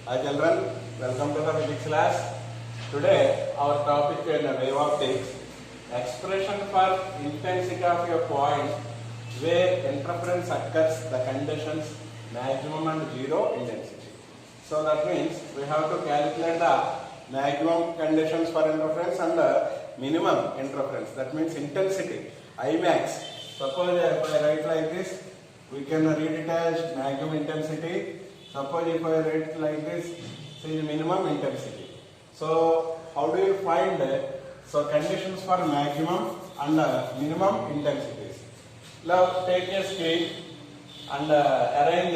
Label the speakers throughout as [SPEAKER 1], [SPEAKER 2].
[SPEAKER 1] Hi children, welcome to the physics class. Today our topic in wave optics, expression for intensity of a point where interference occurs the conditions maximum and zero intensity. So that means we have to calculate the maximum conditions for interference and the minimum interference. That means intensity, Imax. Suppose if I write like this, we can read it as maximum intensity. Suppose if I write it like this, say minimum intensity. So how do you find so conditions for maximum and minimum intensities? Now take a screen and arrange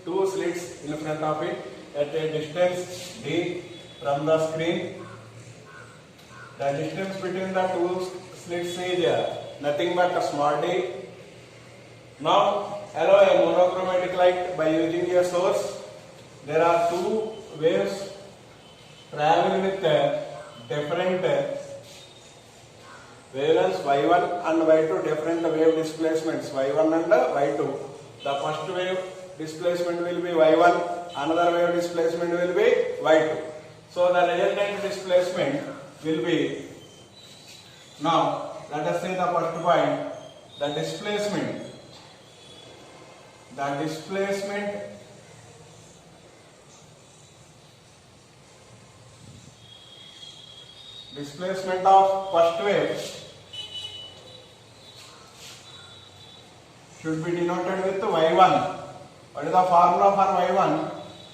[SPEAKER 1] two slits in front of it at a distance d from the screen. The distance between the two slits is nothing but a small d. Now allow a monochromatic light by using a source. There are two waves traveling with different wavelengths y1 and y2, different wave displacements y1 and y2. The first wave displacement will be y1, another wave displacement will be y2. So the resultant displacement will be, now let us say the first point, the displacement of first wave should be denoted with y1. What is the formula for y1?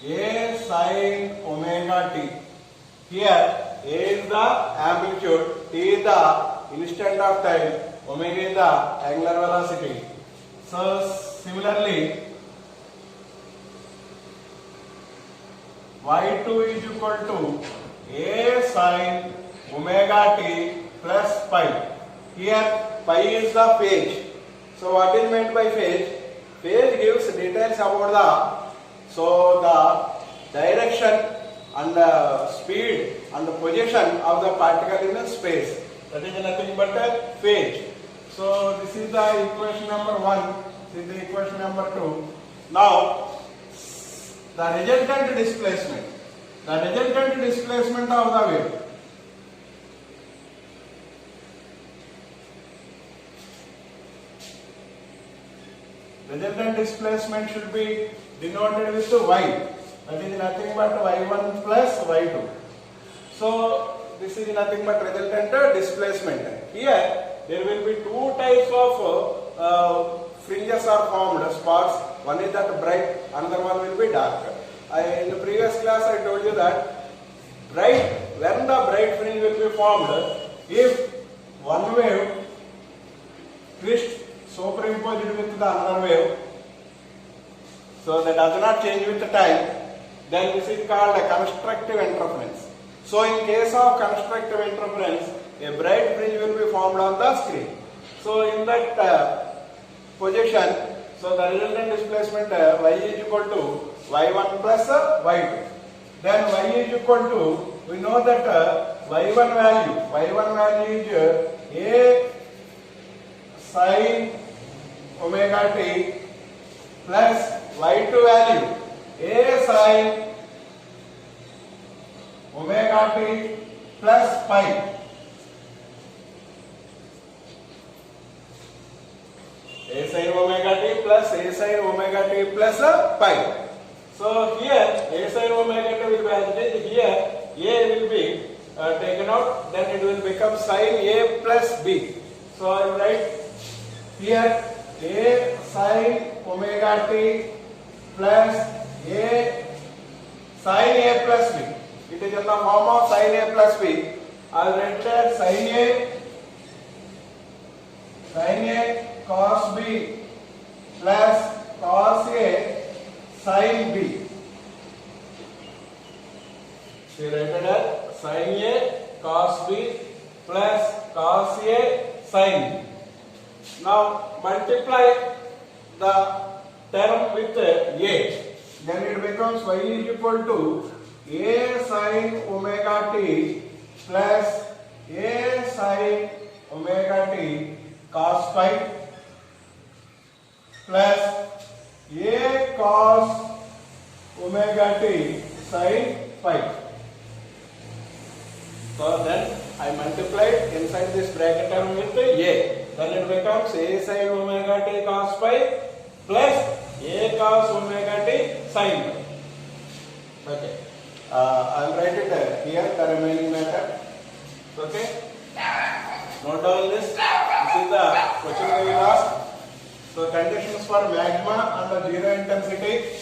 [SPEAKER 1] A sin omega t. Here A is the amplitude, t is the instant of time, omega is the angular velocity. So similarly, y2 is equal to A sin omega t plus pi. Here pi is the phase. So what is meant by phase? Phase gives details about the direction and the speed and the position of the particle in the space. That is nothing but a phase. So this is the equation number 1. This is the equation number 2. Now the resultant displacement. The resultant displacement of the wave. Resultant displacement should be denoted with y. That is nothing but y1 plus y2. So this is nothing but resultant displacement. Here there will be two types of fringes are formed, spots. One is that bright, another one will be dark. In the previous class I told you that when the bright fringe will be formed, if one wave twist superimposed with the another wave, so that does not change with the time, then this is called a constructive interference. So in case of constructive interference, a bright fringe will be formed on the screen. So in that position, so the resultant displacement y is equal to y1 plus y2. Then y is equal to, we know that y1 value is a sin omega t plus y2 value a sin omega t plus pi. A sin omega t plus a sin omega t plus pi. So here a sin omega t will be as it is. Here a will be taken out, then it will become sin a plus b. So I will write here a sin omega t plus a sin a plus b. It is in the form of sin a plus b. I will write that sin a cos b plus cos a sin b. So write that sin a cos b plus cos a sin b. Now multiply the term with a. Then it becomes y is equal to a sin omega t plus a sin omega t cos phi plus a cos omega t sin phi. So then I multiplied inside this bracket term with a. Then it becomes a sin omega t cos phi plus a cos omega t sin phi. Okay. I'll write it here, the remaining matter. Okay. Note down this. This is the question we will ask. So conditions for magma under zero intensity.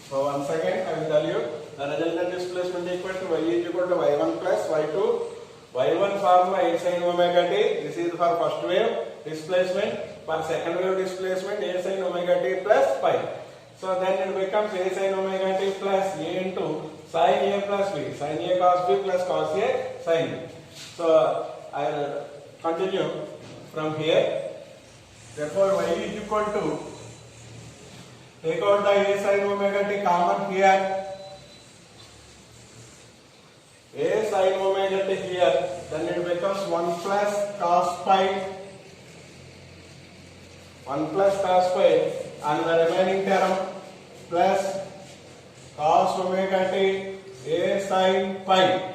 [SPEAKER 1] So once again I will tell you the resultant displacement equal to y is equal to y1 plus y2. y1 formula a sin omega t. This is for first wave displacement. For second wave displacement a sin omega t plus phi. So then it becomes a sin omega t plus a into sin a plus b. Sin a cos b plus cos a sin b. So I will continue from here. Therefore y is equal to, take out the a sin omega t common here. A sin omega t here. Then it becomes 1 plus cos phi. 1 plus cos phi and the remaining term plus cos omega t a sin phi.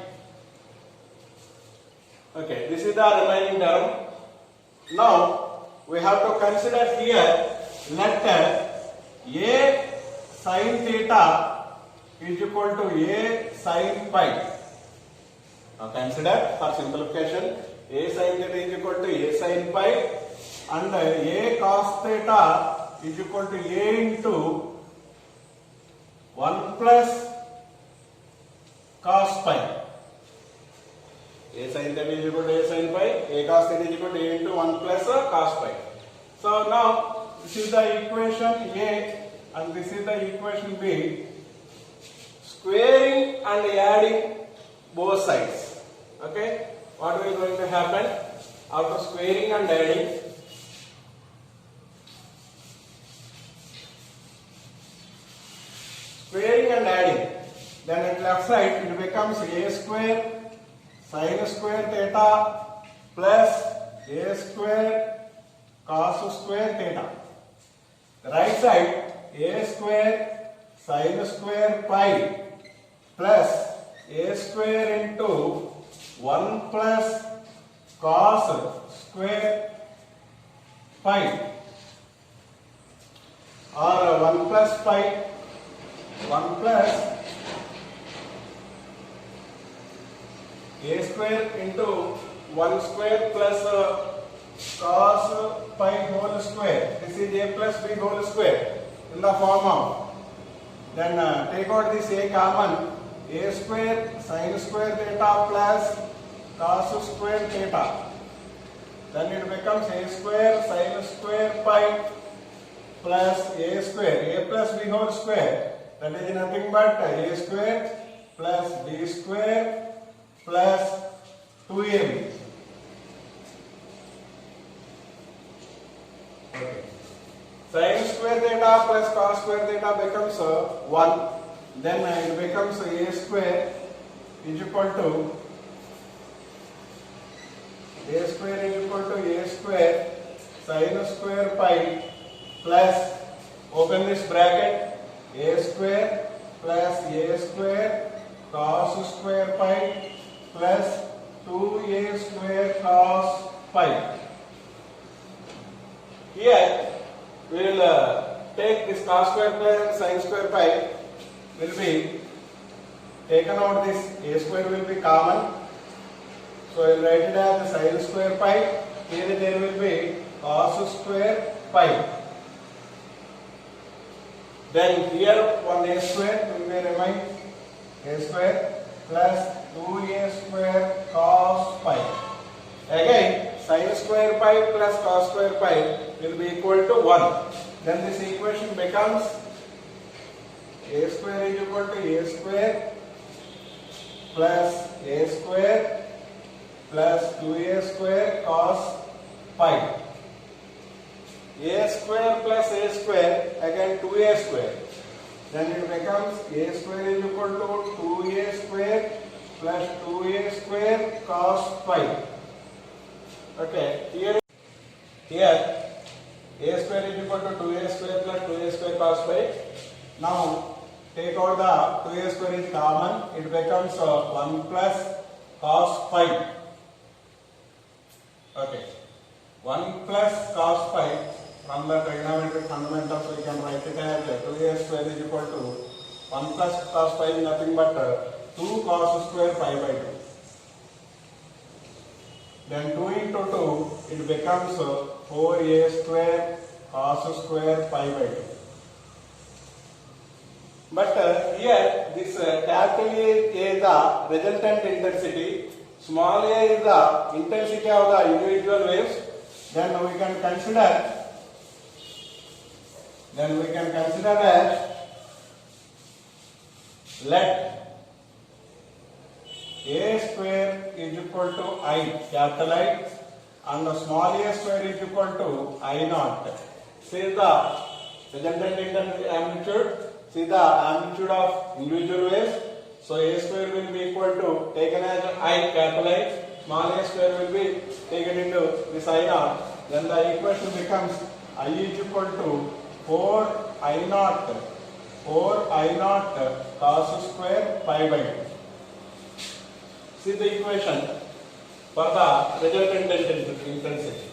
[SPEAKER 1] Okay, this is the remaining term. Now we have to consider here, let a sin theta is equal to a sin phi. Now consider for simplification, a sin theta is equal to a sin phi and a cos theta is equal to a into 1 plus cos phi. A sin theta is equal to a sin phi, a cos theta is equal to a into 1 plus cos phi. So now this is the equation A and this is the equation B. Squaring and adding both sides. Okay, what is going to happen after squaring and adding? Squaring and adding, then at left side it becomes a square sin square theta plus a square cos square theta. The right side a square sin square pi plus a square into 1 plus cos square pi or 1 plus pi, 1 plus a square into 1 square plus cos pi whole square. This is a plus b whole square in the form of, then take out this a common, a square sin square theta plus cos square theta. Then it becomes a square sin square pi plus a square, a plus b whole square. That is nothing but a square plus b square plus 2ab. Okay. Sin square theta plus cos square theta becomes 1. Then it becomes a square is equal to a square sin square pi plus, open this bracket, a square plus a square cos square pi plus 2a square cos pi. Here we will take this cos square plus sin square pi will be taken out, this a square will be common. So I will write it as sin square pi. Here there will be cos square pi. Then here one a square will be remain, a square plus 2a square cos pi. Again sin square pi plus cos square pi will be equal to 1. Then this equation becomes a square is equal to a square plus a square plus 2a square cos pi. A square plus a square, again 2a square. Then it becomes a square is equal to 2a square plus 2a square cos pi. Okay, here a square is equal to 2a square plus 2a square cos pi. Now take out the 2a square is common, it becomes 1 plus cos pi. Okay, 1 plus cos pi. From the trigonometric fundamentals we can write it as 2a square is equal to 1 plus cos pi is nothing but 2 cos square pi by 2. Then 2 into 2, it becomes 4a square cos square pi by 2. But here this capital A is the resultant intensity, small a is the intensity of the individual waves. Then we can consider that let a square is equal to I, capital I, and the small a square is equal to I naught. See the resultant amplitude, see the amplitude of individual waves. So a square will be equal to, taken as I, capital I, small a square will be taken into this I naught. Then the equation becomes I is equal to 4 I naught cos square pi by 2. See the equation for the resultant intensity.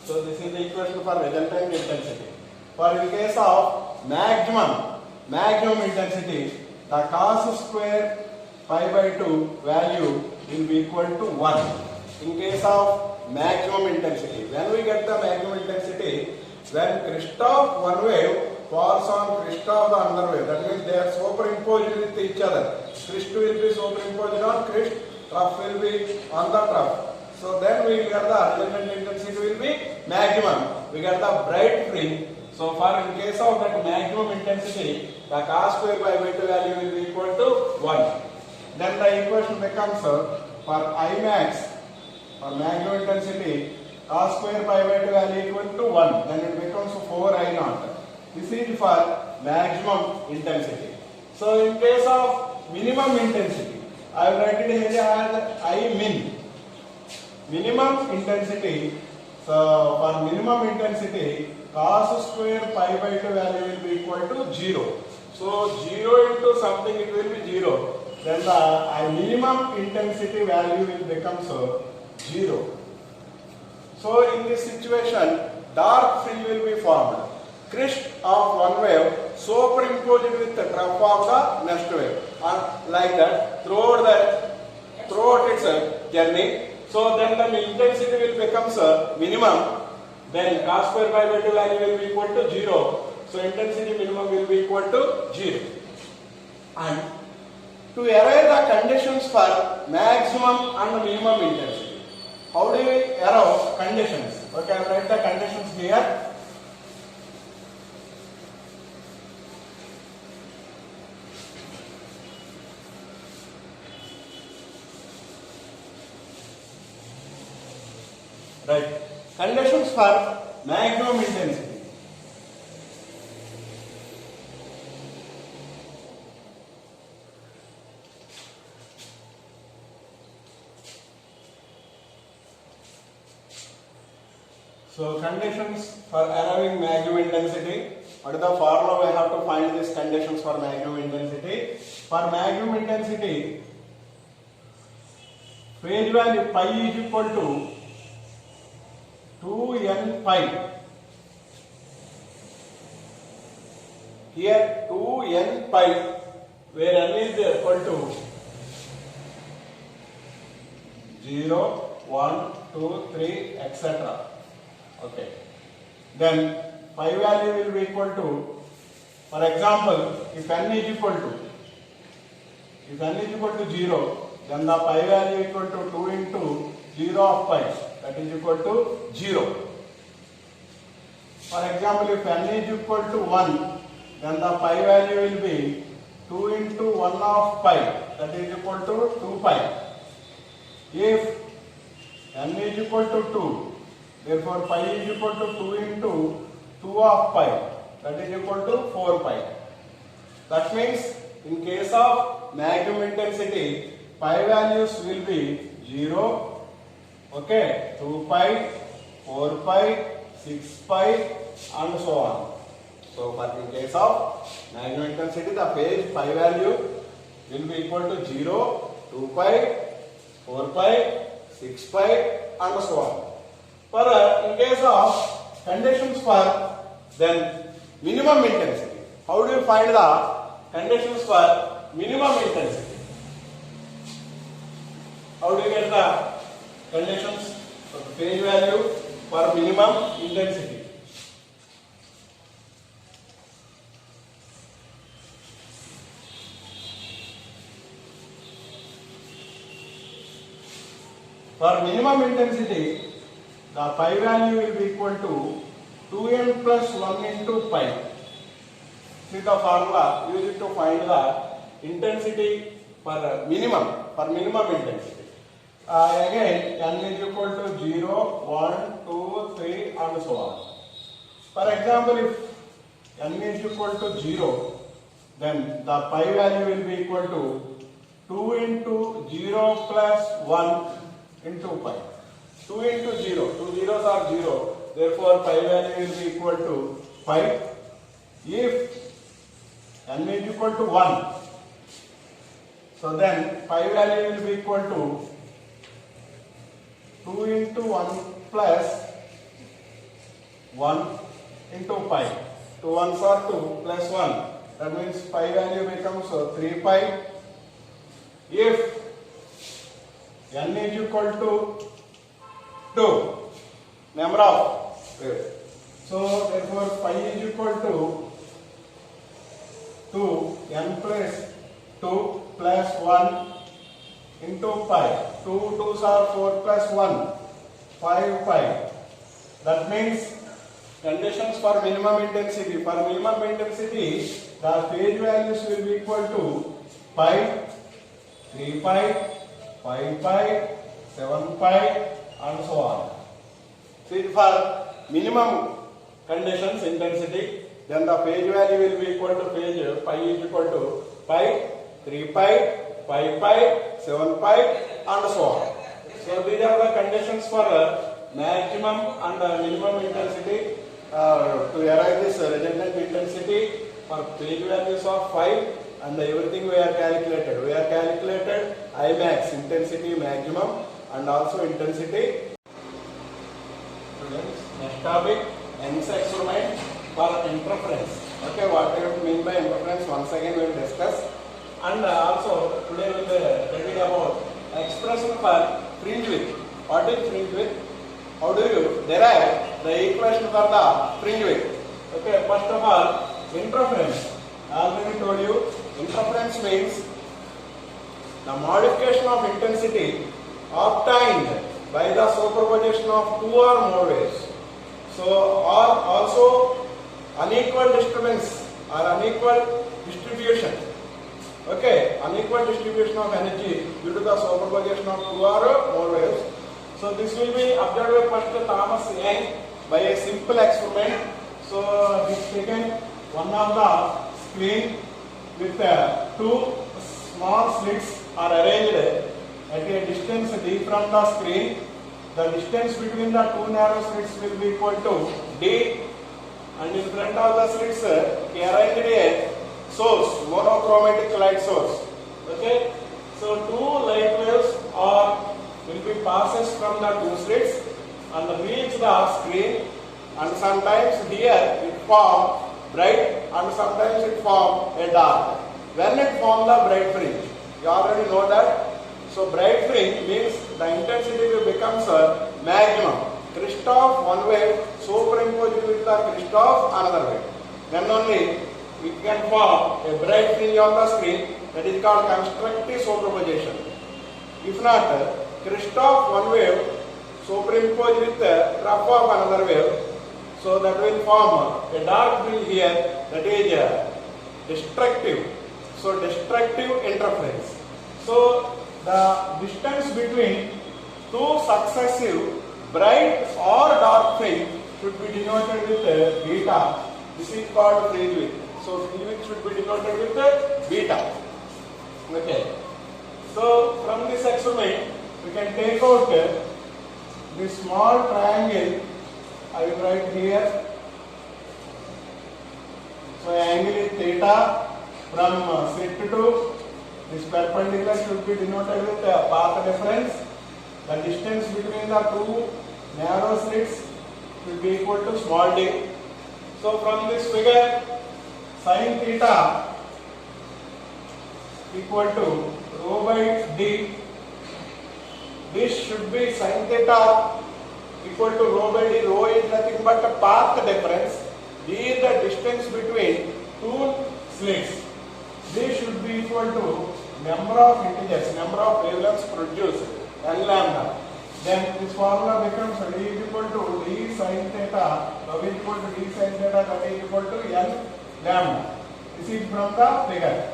[SPEAKER 1] So this is the equation for resultant intensity. For in case of maximum intensity, the cos square pi by 2 value will be equal to 1. In case of maximum intensity, when we get the maximum intensity, when crest of one wave falls on crest of the other wave, that means they are superimposed with each other. Crest will be superimposed on crest, trough will be on the trough. So then we get the resultant intensity will be maximum. We get the bright fringe. So for in case of that maximum intensity, the cos square pi by 2 value will be equal to 1. Then the equation becomes for I max, for maximum intensity, cos square pi by 2 value equal to 1. Then it becomes 4 I naught. This is for maximum intensity. So in case of minimum intensity, I will write it here as I min. Minimum intensity. So for minimum intensity, cos square pi by 2 value will be equal to 0. So 0 into something, it will be 0. Then the minimum intensity value will become 0. So in this situation, dark fringe will be formed. Crest of one wave superimposed with the trough of the next wave, like that throughout its journey. So then the intensity will become minimum. Then cos square pi by 2 value will be equal to 0. So intensity minimum will be equal to 0. And to arrive the conditions for maximum and minimum intensity, how do we arrive conditions? Okay, I will write the conditions here. Right. Conditions for maximum intensity. So conditions for arriving maximum intensity. What is the formula we have to find these conditions for maximum intensity? For maximum intensity, phase value pi is equal to 2n pi. Here 2n pi, where n is equal to 0, 1, 2, 3, etc. Okay. Then pi value will be equal to, for example, if n is equal to 0, then the pi value equal to 2 into 0 of pi, that is equal to 0. For example, if n is equal to 1, then the pi value will be 2 into 1 of pi, that is equal to 2 pi. If n is equal to 2, therefore pi is equal to 2 into 2 of pi, that is equal to 4 pi. That means in case of maximum intensity, pi values will be 0, okay, 2 pi, 4 pi, 6 pi and so on. So for in case of maximum intensity, the phase pi value will be equal to 0, 2 pi, 4 pi, 6 pi and so on. For in case of conditions for then minimum intensity, how do you find the conditions for minimum intensity? How do you get the conditions of the phase value for minimum intensity? For minimum intensity, the pi value will be equal to 2n plus 1 into pi. See the formula, use it to find the intensity for minimum intensity. Again, n is equal to 0, 1, 2, 3 and so on. For example, if n is equal to 0, then the pi value will be equal to 2 into 0 plus 1 into pi. 2 into 0, 2 zeros are 0, therefore pi value will be equal to pi. If n is equal to 1, so then pi value will be equal to 2 into 1 plus 1 into pi. 2 ones are 2 plus 1, that means pi value becomes 3 pi. If n is equal to 2, number of waves, so therefore pi is equal to 2 n plus 2 plus 1 into pi. 2 2s are 4 plus 1, 5 pi. That means conditions for minimum intensity. For minimum intensity, the phase values will be equal to pi, 3 pi, 5 pi, 7 pi and so on. See, for minimum conditions intensity, then the phase value will be equal to phase pi is equal to pi, 3 pi, 5 pi, 7 pi and so on. So these are the conditions for maximum and minimum intensity. To arrive this resultant intensity for phase values of 5 and everything we are calculated. We are calculated Imax, intensity maximum and also intensity. Next topic, Young's experiment for interference. Okay, what do you mean by interference? Once again we will discuss. And also today we will study about expression for fringe width. What is fringe width? How do you derive the equation for the fringe width? Okay, first of all, interference. I already told you, interference means the modification of intensity obtained by the superposition of two or more waves. So, or also unequal disturbance or unequal distribution. Okay, unequal distribution of energy due to the superposition of two or more waves. So this will be observed by first Thomas Young by a simple experiment. So he is taken one of the screen with two small slits are arranged at a distance d from the screen. The distance between the two narrow slits will be equal to d, and in front of the slits he arranged a source, monochromatic light source. Okay, so two light waves will be passes from the two slits and reach the screen, and sometimes here it form bright and sometimes it form a dark. When it form the bright fringe, you already know that. So bright fringe means the intensity will becomes maximum. Crest of one wave superimposed with the crest of another wave. Then only it can form a bright fringe on the screen, that is called constructive superposition. If not, crest of one wave superimposed with the trough of another wave, so that will form a dark fringe here, that is destructive. So destructive interference. So the distance between two successive bright or dark fringe should be denoted with beta. This is called fringe width. So fringe width should be denoted with beta. Okay. So from this experiment, we can take out this small triangle. I will write here. So angle is theta. From slit to this perpendicular should be denoted with the path difference. The distance between the two narrow slits will be equal to small d. So from this figure, sin theta equal to rho by d. This should be sin theta equal to rho by d. Rho is nothing but a path difference. D is the distance between two slits. This should be equal to number of integers, number of wavelengths produced, n lambda. Then this formula becomes d is equal to d sin theta, now is equal to d sin theta, that is equal to n lambda. This is from the figure.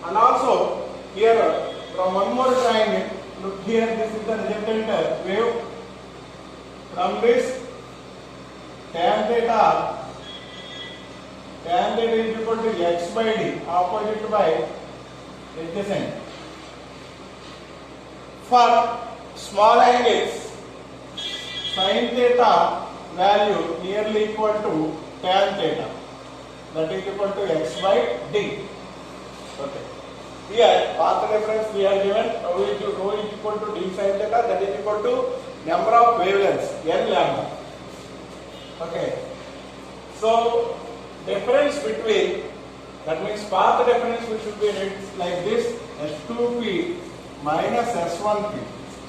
[SPEAKER 1] And also here from one more triangle, look here, this is the resultant wave. From this tan theta is equal to x by d, opposite by adjacent. For small angles, sin theta value nearly equal to tan theta, that is equal to x by d. Okay. Here path difference we are given, rho is equal to d sin theta, that is equal to number of wavelengths n lambda. Okay. So difference between, that means path difference which should be written like this, S2p minus S1p.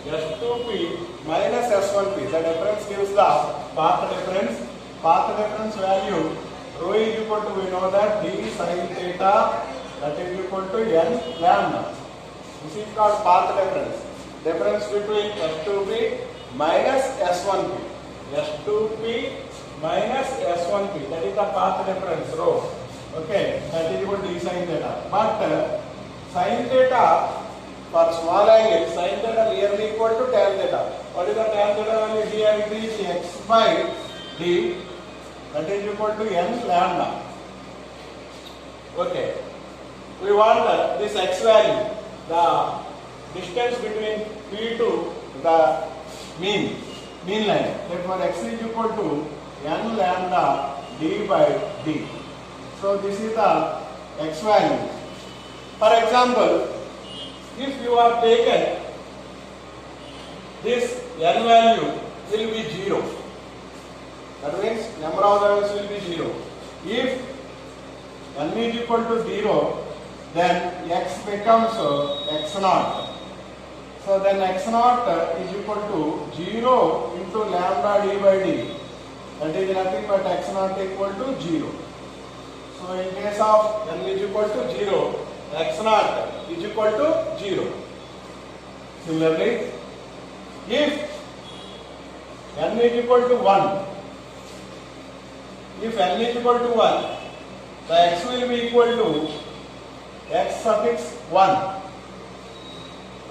[SPEAKER 1] S2p minus S1p. The difference gives the path difference. Path difference value rho is equal to, we know that d sin theta, that is equal to n lambda. This is called path difference. Difference between S2p minus S1p. S2p minus S1p, that is the path difference rho. Okay, that is equal to d sin theta. But sin theta for small angle, sin theta nearly equal to tan theta. What is the tan theta value? Here it is x by d, that is equal to n lambda. Okay, we want this x value, the distance between P to the mean line. Therefore x is equal to n lambda d by d. So this is the x value. For example, if you are taken, this n value will be 0. That means number of values will be 0. If n is equal to 0, then x becomes x0. So then x0 is equal to 0 into lambda d by d. That is nothing but x0 equal to 0. So in case of n is equal to 0, x0 is equal to 0. Similarly, if n is equal to 1, if n is equal to 1, the x will be equal to x suffix 1.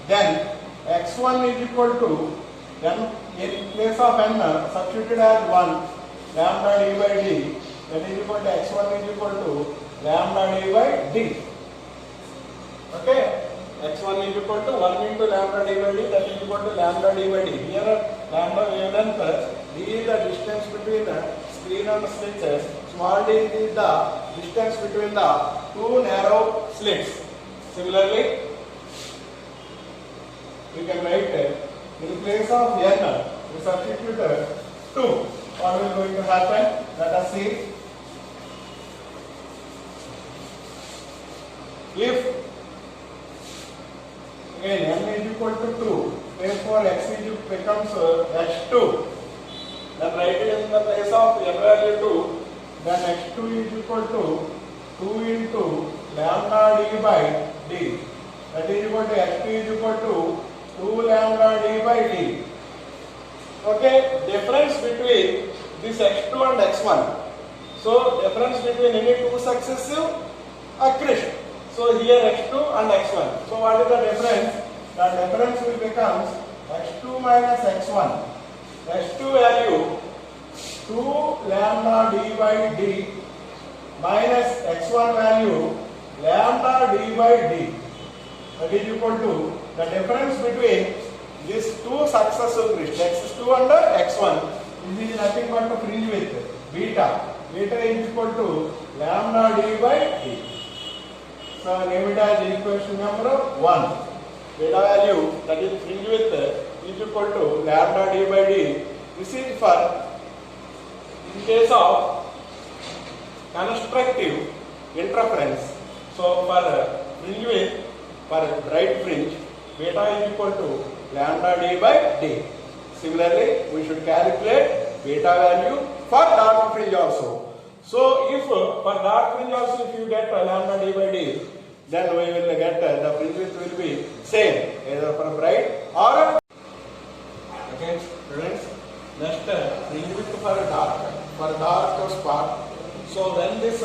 [SPEAKER 1] Then x1 is equal to, then in place of n substituted as 1, lambda d by d, that is equal to x1 is equal to lambda d by d. Okay, x1 is equal to 1 into lambda d by d, that is equal to lambda d by d. Here lambda wavelength, d is the distance between the screen and slits. Small d is the distance between the two narrow slits. Similarly, we can write in place of n, we substitute 2. What is going to happen? Let us see. If again n is equal to 2, therefore x becomes x2. Then write it in the place of n value 2. Then x2 is equal to 2 into lambda d by d. That is equal to x2 is equal to 2 lambda d by d. Okay, difference between this x2 and x1. So difference between any two successive accretion. So here x2 and x1. So what is the difference? The difference will become x2 minus x1. x2 value 2 lambda d by d minus x1 value lambda d by d. That is equal to the difference between these two successive crisps, x2 and x1. This is nothing but to fringe width beta. Beta is equal to lambda d by d. So name it as equation number 1. Beta value, that is fringe width, is equal to lambda d by d. This is for in case of constructive interference. So for fringe width, for bright fringe, beta is equal to lambda d by d. Similarly, we should calculate beta value for dark fringe also. So if for dark fringe also, if you get lambda d by d, then we will get the fringe width will be same either for bright or okay students. Next fringe width for dark spot. So when this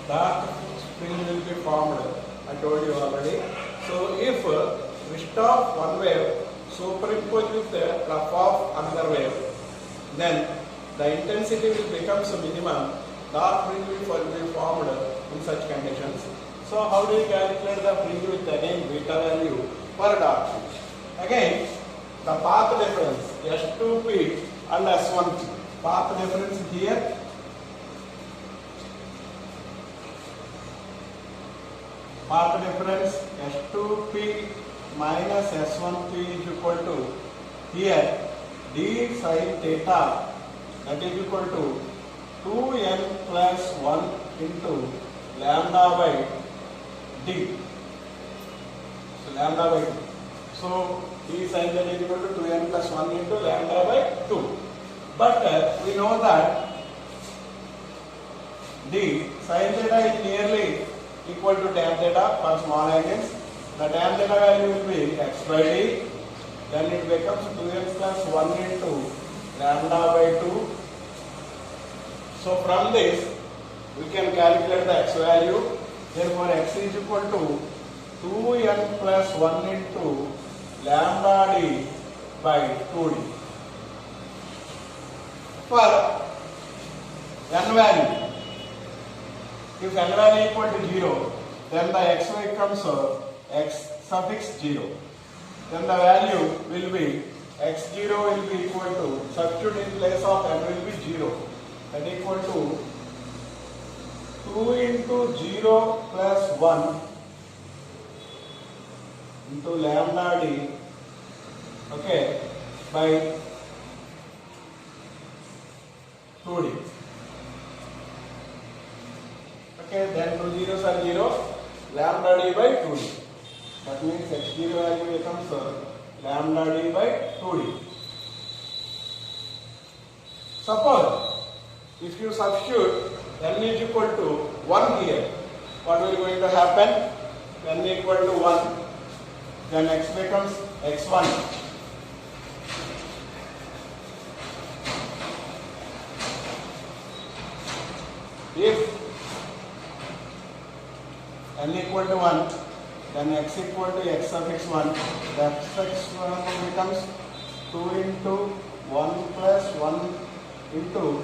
[SPEAKER 1] dark fringe will be formed, I told you already. So if crest of one wave superimposed with the trough of another wave, then the intensity will become minimum. Dark fringe will be formed in such conditions. So how do you calculate the fringe width? Again beta value for dark fringe. Again the path difference S2P and S1P. Path difference here. Path difference S2P minus S1P is equal to here d sin theta, that is equal to 2n plus 1 into lambda by d. So lambda by 2. So d sin theta is equal to 2n plus 1 into lambda by 2. But we know that d sin theta is nearly equal to tan theta for small angles. The tan theta value will be x by d. Then it becomes 2n plus 1 into lambda by 2. So from this we can calculate the x value. Therefore x is equal to 2n plus 1 into lambda d by 2d. For n value, if n value equal to 0, then the x becomes x suffix 0. Then the value will be x0 will be equal to, substitute in place of n will be 0. That is equal to 2 into 0 plus 1 into lambda d, okay, by 2d. Okay, then 2 zeros are 0, lambda d by 2d. That means x0 value becomes lambda d by 2d. Suppose if you substitute n is equal to 1 here, what will going to happen? N equal to 1, then x becomes x1. If n equal to 1, then x equal to x suffix 1, the x suffix 1 becomes 2 into 1 plus 1 into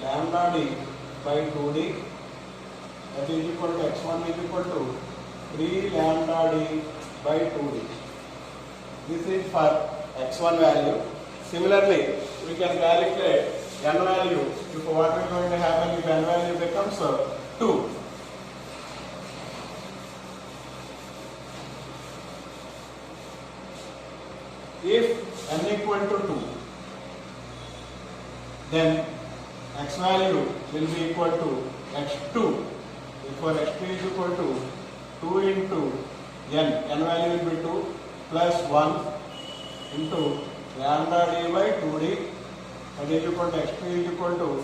[SPEAKER 1] lambda d by 2d, that is equal to x1 is equal to 3 lambda d by 2d. This is for x1 value. Similarly, we can calculate n value. If what is going to happen if n value becomes 2. If n equal to 2, then x value will be equal to x2. Therefore, x2 is equal to 2 into n value will be 2 plus 1 into lambda d by 2d, that is equal to x2 is equal to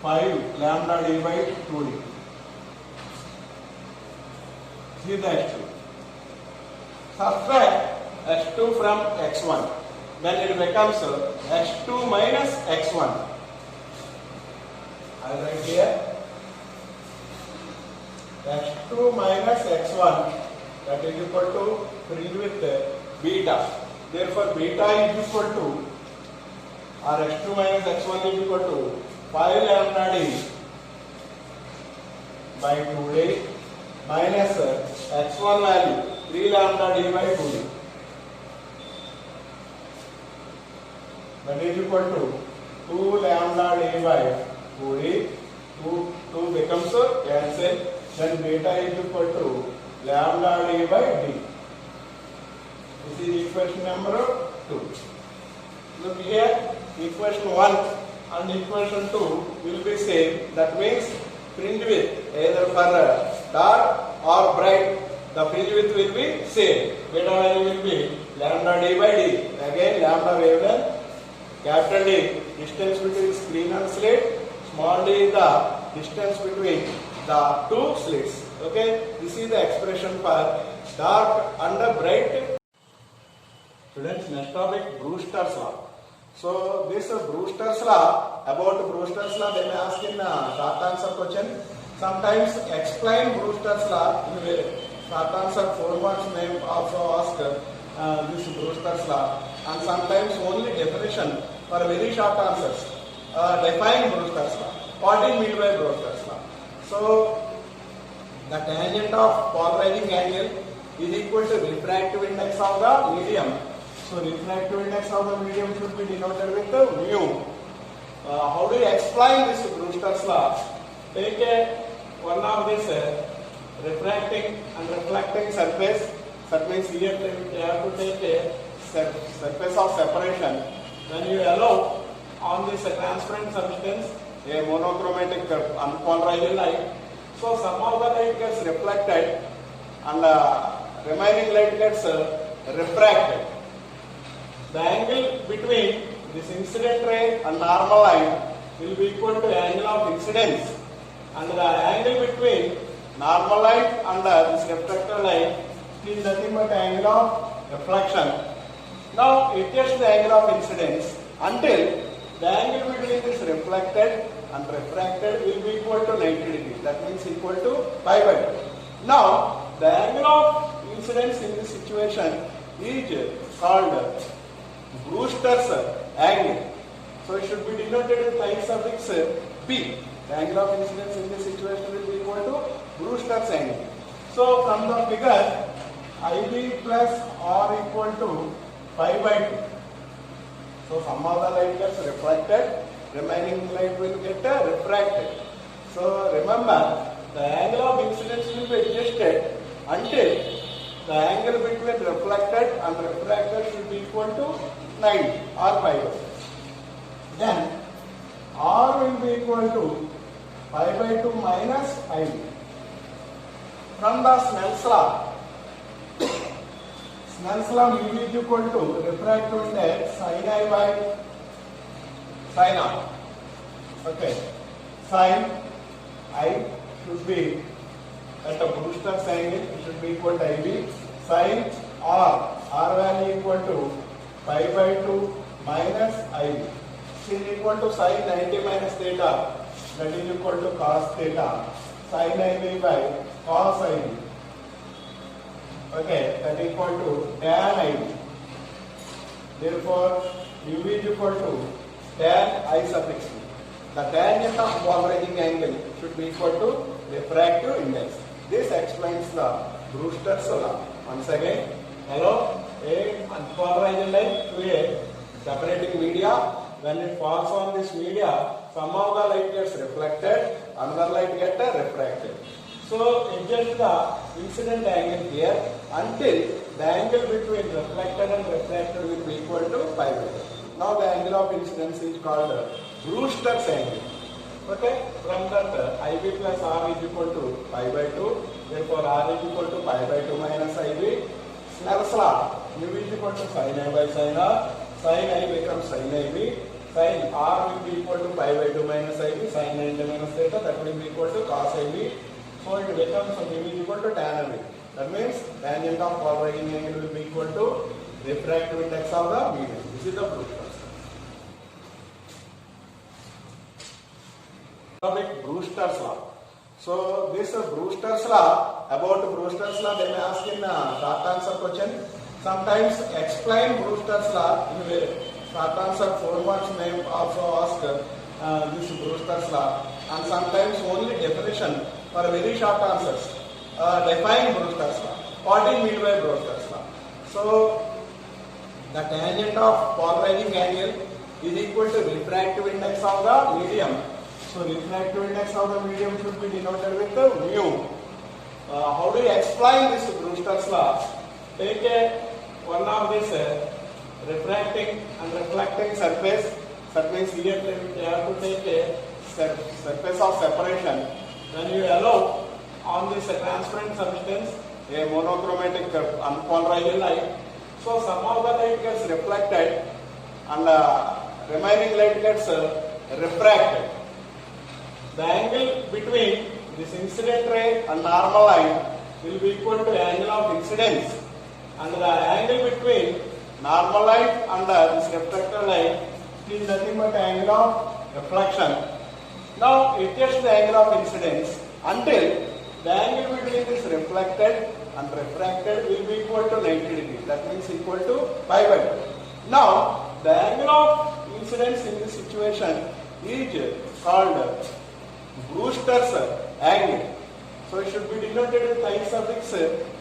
[SPEAKER 1] 5 lambda d by 2d. See the x2. Subtract x2 from x1, then it becomes x2 minus x1. I will write here x2 minus x1, that is equal to fringe with beta. Therefore, beta is equal to, or x2 minus x1 is equal to 5 lambda d by 2d minus x1 value 3 lambda d by 2d. That is equal to 2 lambda d by 2d. 2 becomes cancel. Then beta is equal to lambda d by d. This is equation number 2. Look here, equation 1 and equation 2 will be same. That means fringe width either for dark or bright, the fringe width will be same. Beta value will be lambda d by d. Again, lambda wavelength, capital D distance between screen and slit, small d is the distance between the two slits. Okay, this is the expression for dark and bright. Students, next topic, Brewster's law. So this Brewster's law, about Brewster's law they may ask in short answer question. Sometimes explain Brewster's law in a short answer 4 marks may also ask this Brewster's law, and sometimes only definition for very short answers. Define Brewster's law. What do you mean by Brewster's law? So the tangent of polarizing angle is equal to refractive index of the medium. So refractive index of the medium should be denoted with mu. How do you explain this Brewster's law? Take one of this refracting and reflecting surface. That means here you have to take a surface of separation. When you allow on this transparent substance a monochromatic unpolarized light, so some of the light gets reflected and remaining light gets refracted. The angle between this incident ray and normal line will be equal to angle of incidence, and the angle between normal light and this refractor line is nothing but angle of reflection. Now it is the angle of incidence until the angle between this reflected and refracted will be equal to 90 degrees. That means equal to pi by 2. Now the angle of incidence in this situation is called Brewster's angle. So it should be denoted with pi suffix p. The angle of incidence in this situation will be equal to Brewster's angle. So from the figure, IB plus R equal to pi by 2. So some of the light gets reflected, remaining light will get refracted. So remember, the angle of incidence will be adjusted until the angle between reflected and refracted should be equal to 90 or pi by 2. Then R will be equal to pi by 2 minus IB. From the Snell's law, Snell's law mu is equal to refractive index sin I by sin R. Okay, sin I should be at a Brewster's angle, it should be equal to IB. Sin R value equal to pi by 2 minus IB. This is equal to sin 90 minus theta, that is equal to cos theta. Sin IB by cos IB. Okay, that is equal to tan IB. Therefore, mu is equal to tan I suffix b. The tangent of polarizing angle should be equal to refractive index. This explains the Brewster's law. Once again, allow a unpolarized light to a separating media. When it falls on this media, some of the light gets reflected, another light gets refracted. So adjust the incident angle here until the angle between reflected and refracted will be equal to pi by 2. Now the angle of incidence is called Brewster's angle. Okay, from that IB plus R is equal to pi by 2. Therefore R is equal to pi by 2 minus IB. Snell's law, mu is equal to sin I by sin R. Sin I becomes sin IB. Sin R will be equal to pi by 2 minus IB. Sin 90 minus theta, that will be equal to cos IB. So it becomes mu is equal to tan IB. That means tangent of polarizing angle will be equal to refractive index of the medium. This is the Brewster's. Topic, Brewster's law. So this Brewster's law, about Brewster's law they may ask in short answer question. Sometimes explain Brewster's law in a short answer 4 marks may also ask this Brewster's law, and sometimes only definition for very short answers. Define Brewster's law. What is meant by Brewster's law? So, the tangent of polarizing angle is equal to refractive index of the medium. So, refractive index of the medium should be denoted with mu. How do you explain this Brewster's law? Take one of this refracting and reflecting surface. That means here you have to take a surface of separation. When you allow on this transparent substance a monochromatic unpolarized light, so some of the light gets reflected and remaining light gets refracted. The angle between this incident ray and normal light will be equal to angle of incidence, and the angle between normal light and this refracted light is nothing but angle of reflection. Now adjust the angle of incidence until the angle between this reflected and refracted will be equal to 90 degrees. That means equal to pi by 2. Now the angle of incidence in this situation is called Brewster's angle. So it should be denoted with I suffix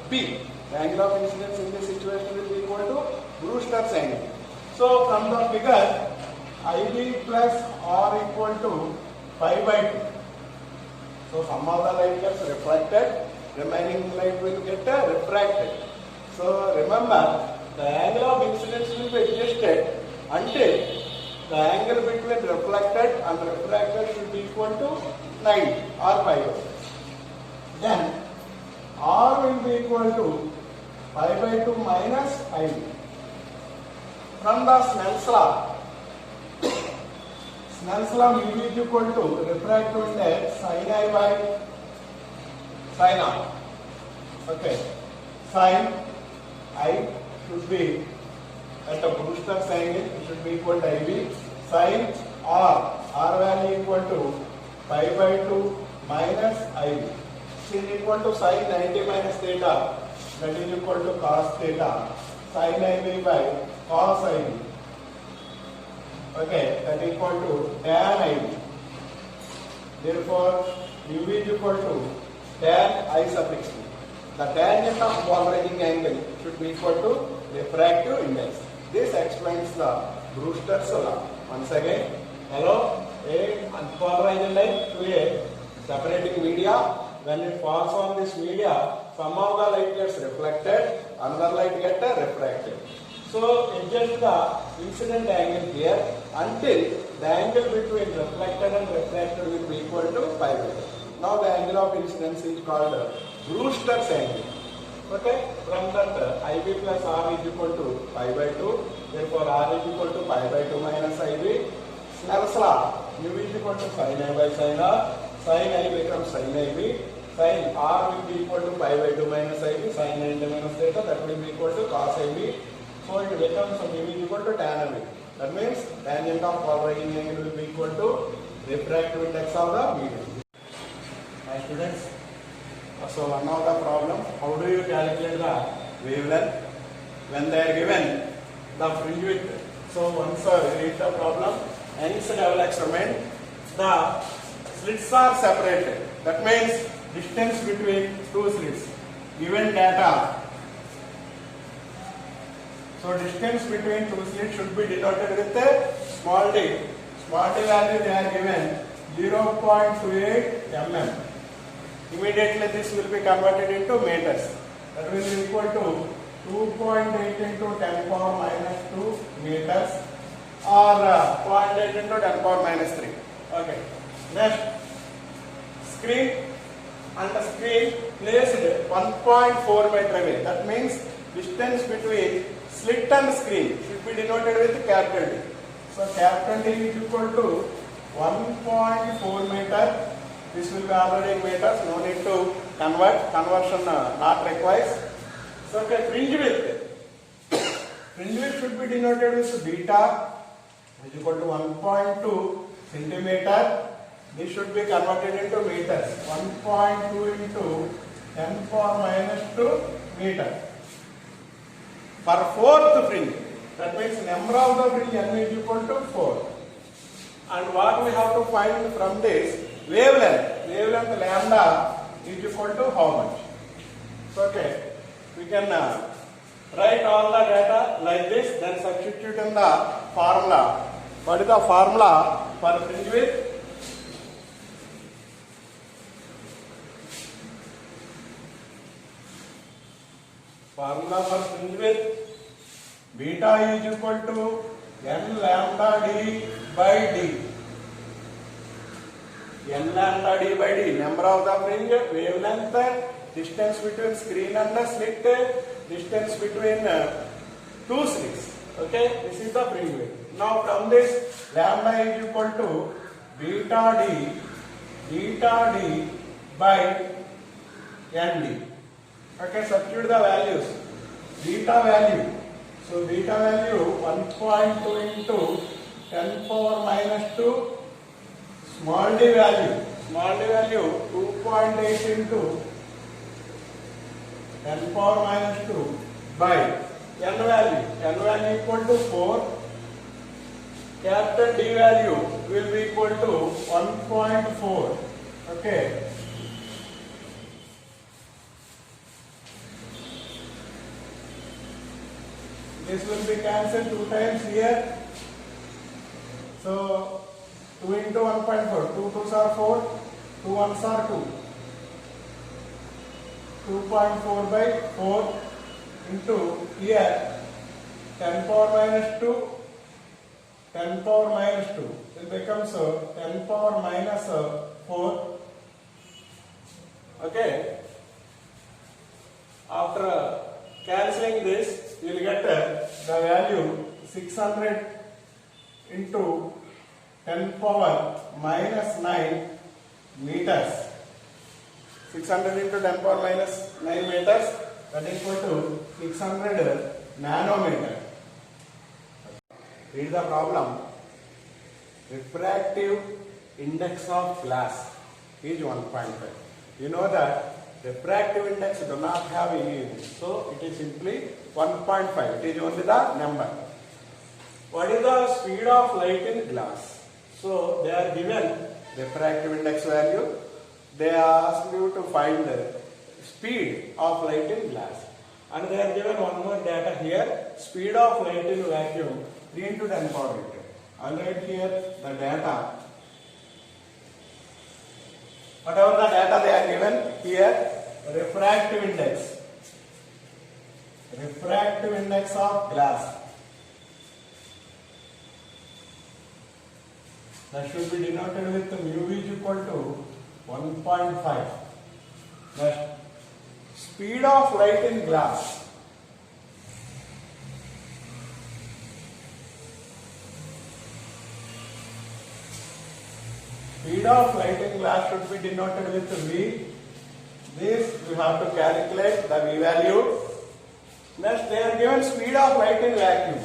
[SPEAKER 1] B. The angle of incidence in this situation will be equal to Brewster's angle. So from the figure, IB plus R equal to pi by 2. So some of the light gets reflected, remaining light will get refracted. So remember, the angle of incidence will be adjusted until the angle between reflected and refracted should be equal to 90 or pi by 2. Then R will be equal to pi by 2 minus IB. From the Snell's law, Snell's law mu is equal to refractive index sin I by sin R. Okay, sin I should be at a Brewster's angle, it should be equal to IB. Sin R value equal to pi by 2 minus IB. This is equal to sin 90 minus theta, that is equal to cos theta. Sin IB by cos IB. Okay, that is equal to tan IB. Therefore, mu is equal to tan I suffix B. The tangent of polarizing angle should be equal to refractive index. This explains the Brewster's law. Once again, allow a unpolarized light to a separating media. When it falls on this media, some of the light gets reflected, another light gets refracted. So adjust the incident angle here until the angle between reflected and refracted will be equal to pi by 2. Now the angle of incidence is called Brewster's angle. Okay, from that IB plus R is equal to pi by 2. Therefore R is equal to pi by 2 minus IB. Snell's law, mu is equal to sin I by sin R. Sin I becomes sin IB. Sin R will be equal to pi by 2 minus IB. Sin 90 minus theta, that will be equal to cos IB. So it becomes mu is equal to tan IB. That means tangent of polarizing angle will be equal to refractive index of the medium. Hi students. So one of the problem, how do you calculate the wavelength when they are given the fringe width? So once you read the problem, hence double experiment, the slits are separated. That means distance between two slits. Given data, so distance between two slits should be denoted with a small d. Small d value they are given 0.28 mm. Immediately this will be converted into meters. That will be equal to 2.8 into 10 power minus 2 meters or 0.8 into 10 power minus 3. Okay. Next, screen and the screen placed 1.4 meter away. That means distance between slit and screen should be denoted with capital D. So capital D is equal to 1.4 meter. This will be already in meters, no need to convert, conversion not required. So okay, fringe width. Fringe width should be denoted with beta, which is equal to 1.2 centimeter. This should be converted into meters. 1.2 into 10 power minus 2 meter. For fourth fringe, that means number of the fringe n is equal to 4. And what we have to find from this? Wavelength. Wavelength lambda is equal to how much. So, okay, we can write all the data like this, then substitute in the formula. What is the formula for fringe width? Formula for fringe width, beta is equal to n lambda d by d. N lambda d by d, number of the fringe, wavelength, distance between screen and the slit, distance between two slits. Okay, this is the fringe width. Now from this, lambda is equal to beta d by nd. Okay, substitute the values. Beta value. So beta value 1.2 into 10 power minus 2. Small d value. Small d value 2.8 into 10 power minus 2 by n value. N value equal to 4. Capital D value will be equal to 1.4. Okay. This will be cancelled 2 times here. So 2 into 1.4. 2 2s are 4. 2 1s are 2. 2.4 by 4 into here 10 power minus 2. 10 power minus 2. It becomes 10 power minus 4. Okay. After cancelling this, you will get the value 600 into 10 power minus 9 meters. 600 into 10 power minus 9 meters, that is equal to 600 nanometer. Read the problem. Refractive index of glass is 1.5. You know that refractive index do not have any unit, so it is simply 1.5. It is only the number. What is the speed of light in glass? So they are given refractive index value. They ask you to find the speed of light in glass, and they are given one more data here. Speed of light in vacuum 3 into 10 power 8. I'll write here the data. Whatever the data they are given here, refractive index of glass. That should be denoted with mu is equal to 1.5. Next, speed of light in glass. Speed of light in glass should be denoted with V. This we have to calculate the V value. Next, they are given speed of light in vacuum.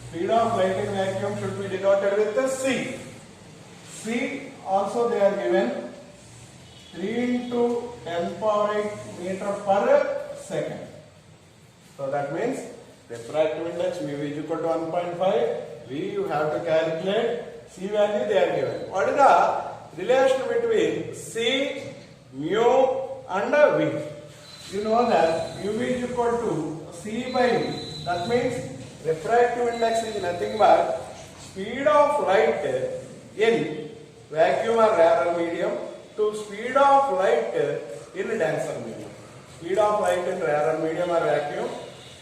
[SPEAKER 1] Speed of light in vacuum should be denoted with the C. C also they are given 3 into 10 power 8 meter per second. So that means refractive index mu is equal to 1.5. V you have to calculate. C value they are given. What is the relation between C, mu and V? You know that mu is equal to C by V. That means refractive index is nothing but speed of light in vacuum or rarer medium to speed of light in denser medium. Speed of light in rarer medium or vacuum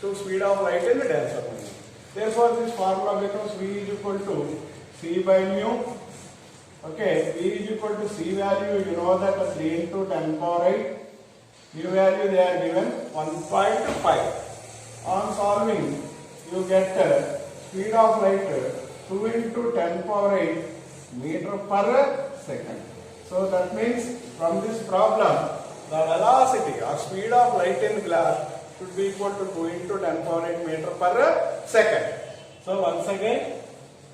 [SPEAKER 1] to speed of light in denser medium. Therefore, this formula becomes V is equal to C by mu. Okay, V is equal to C value, you know that 3 into 10 power 8. Mu value they are given 1.5. On solving, you get speed of light 2 into 10 power 8 meter per second. So that means from this problem, the velocity or speed of light in glass should be equal to 2 into 10 power 8 meter per second. So once again,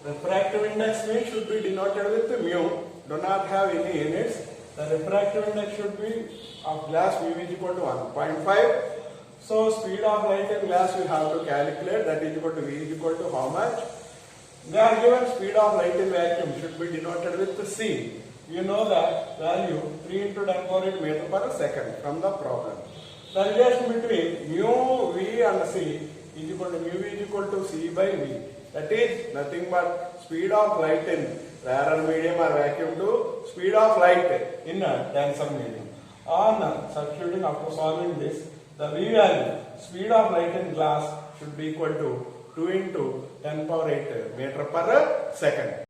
[SPEAKER 1] refractive index should be denoted with mu. Do not have any units. The refractive index should be of glass mu is equal to 1.5. So speed of light in glass we have to calculate, that is equal to V is equal to how much? They are given speed of light in vacuum should be denoted with C. You know that value 3 into 10 power 8 meter per second from the problem. The relation between mu V and C is equal to mu V is equal to C by V. That is nothing but speed of light in rarer medium or vacuum to speed of light in a denser medium. On substituting after solving this, the V value, speed of light in glass should be equal to 2 into 10 power 8 meter per second.